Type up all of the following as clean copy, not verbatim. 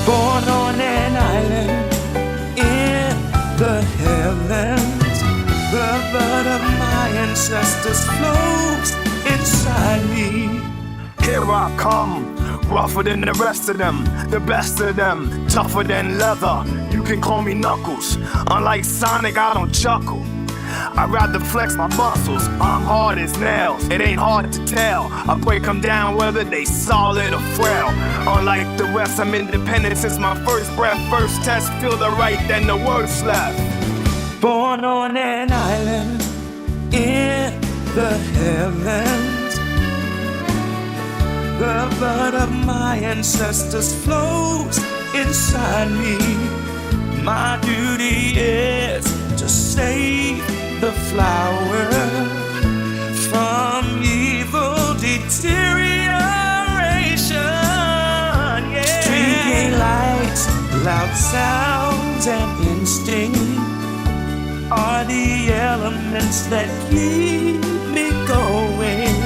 Born on an island in the heavens, the blood of my ancestors flows inside me. Here I come, rougher than the rest of them, the best of them, tougher than leather. You can call me Knuckles. Unlike Sonic, I don't chuckle. I'd rather flex my muscles, I'm hard as nails. It ain't hard to tell, I break them down whether they solid or frail. Unlike the rest, I'm independent since my first breath. First test, feel the right, then the worst left. Born on an island in the heavens, the blood of my ancestors flows inside me. My duty is to save the flower from evil deterioration. Yeah. Streaking lights, loud sounds, and instinct are the elements that keep me going.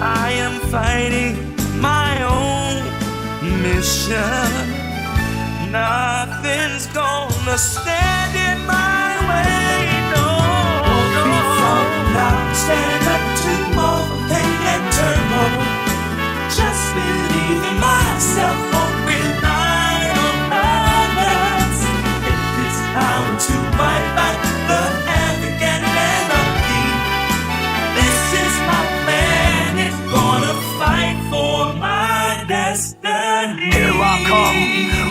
I am fighting my own mission. Nothing's gonna stand in my way, no. Now stand up to more pain and turmoil. Just believe in myself, won't rely on others. It's time to fight back the African anarchy. This is my plan, it's gonna fight for my destiny. Here I come,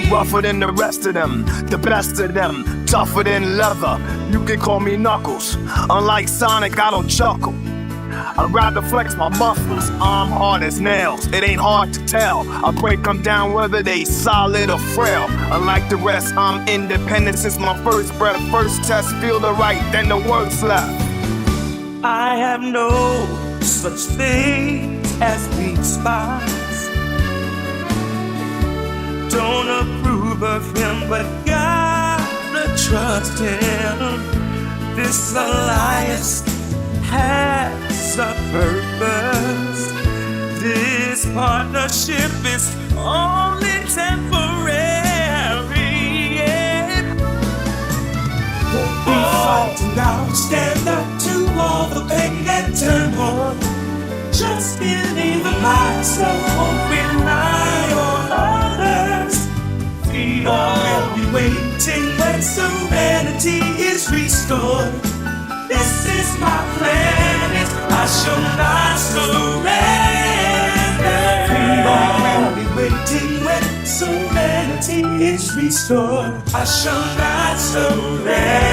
rougher than the rest of them, the best of them, tougher than leather. You can call me Knuckles. Unlike Sonic, I don't chuckle. I'd rather flex my muscles, I'm hard as nails. It ain't hard to tell, I break them down whether they solid or frail. Unlike the rest, I'm independent since my first breath. First test, feel the right, then the worst left. I have no such thing as weak spots. Don't approve of him, but gotta trust him. This alliance has a purpose. This partnership is only temporary. Yeah. Won't be fighting now. Stand up to all the pain and turmoil. Just believe in myself, won't rely on others. We all be waiting when serenity is restored. This is my plan, I shall not surrender. We all be waiting when serenity is restored. I shall not surrender.